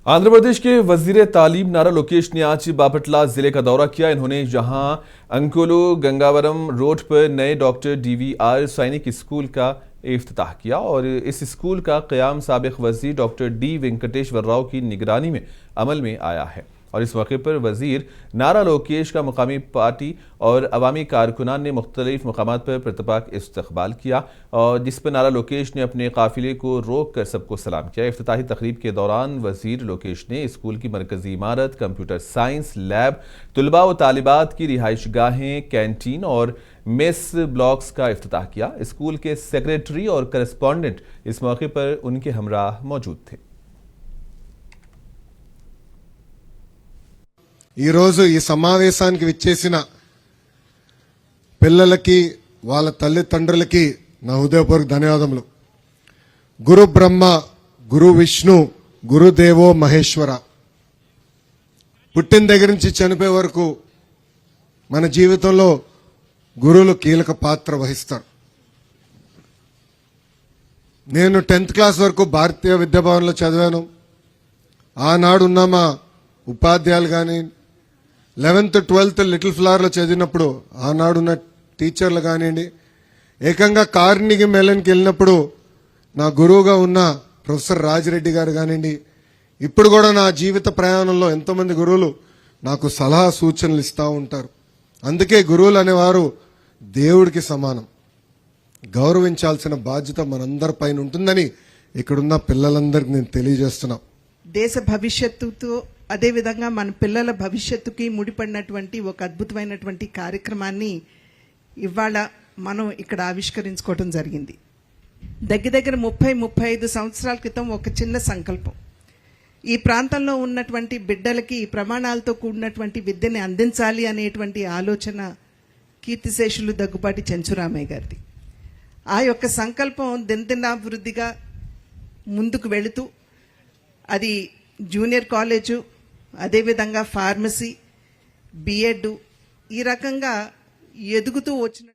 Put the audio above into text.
आंध्र प्रदेश के वजीर तालीम नारा लोकेश ने आज बापटला जिले का दौरा किया। इन्होंने जहां अंकोलो गंगावरम रोड पर नए डॉक्टर DVR सैनिक स्कूल का इफ्तिताह किया और इस स्कूल का क़याम साबिक़ वजीर डॉक्टर D वेंकटेश्वर राव की निगरानी में अमल में आया है। और इस मौके पर वजीर नारा लोकेश का मुकामी पार्टी और अवामी कारकुनान ने मुख्तलिफ मकामात पर प्रतिपाक इस्तकबाल किया और जिस पर नारा लोकेश ने अपने काफिले को रोक कर सबको सलाम किया। इफ्तिताही तकरीब के दौरान वजीर लोकेश ने स्कूल की मरकजी इमारत, कंप्यूटर साइंस लैब, तलबा व तालिबात की रिहाइश गाहें, कैंटीन और मेस ब्लॉक्स का इफ्तिताह किया। स्कूल के सेक्रेटरी और करस्पॉन्डेंट इस मौके पर उनके हमराह मौजूद थे। ఈ రోజు ఈ సమావేశానికి విచ్చేసిన పిల్లలకి వాళ్ళ తల్లిదండ్రులకి నా హృదయపూర్వక ధన్యవాదములు। గురు బ్రహ్మ, గురు విష్ణు, గురుదేవో మహేశ్వర। పుట్టిన దగ్గర నుంచి చనిపోయే వరకు మన జీవితంలో గురువులు కీలక పాత్ర వహిస్తారు। నేను 10th క్లాస్ వరకు భారతీయ విద్యాభవన్లో చదివాను। ఆనాడున్న మా ఉపాధ్యాయులు కానీ 11th 12th లిటిల్ ఫ్లవర్లో చదివినప్పుడు ఆనాడున్న టీచర్లు కానివ్వండి, ఏకంగా కార్నిగి మెలన్కి వెళ్ళినప్పుడు నా గురువుగా ఉన్న ప్రొఫెసర్ రాజిరెడ్డి గారు కానివ్వండి, ఇప్పుడు కూడా నా జీవిత ప్రయాణంలో ఎంతోమంది గురువులు నాకు సలహా సూచనలు ఇస్తూ ఉంటారు। అందుకే గురువులు అనేవారు దేవుడికి సమానం, గౌరవించాల్సిన బాధ్యత మనందరిపైన ఉంటుందని ఇక్కడున్న పిల్లలందరికీ నేను తెలియజేస్తున్నా। దేశ భవిష్యత్తుతో అదేవిధంగా మన పిల్లల భవిష్యత్తుకి ముడిపడినటువంటి ఒక అద్భుతమైనటువంటి కార్యక్రమాన్ని ఇవాళ మనం ఇక్కడ ఆవిష్కరించుకోవడం జరిగింది। దగ్గర 30-35 సంవత్సరాల క్రితం ఒక చిన్న సంకల్పం, ఈ ప్రాంతంలో ఉన్నటువంటి బిడ్డలకి ప్రమాణాలతో కూడినటువంటి విద్యని అందించాలి అనేటువంటి ఆలోచన కీర్తిశేషులు దగ్గుబాటి చెంచురామయ్య గారిది। ఆ యొక్క సంకల్పం దినదినాభివృద్ధిగా ముందుకు వెళుతూ అది జూనియర్ కాలేజు, అదేవిధంగా ఫార్మసీ, B.Ed ఈ రకంగా ఎదుగుతూ వచ్చిన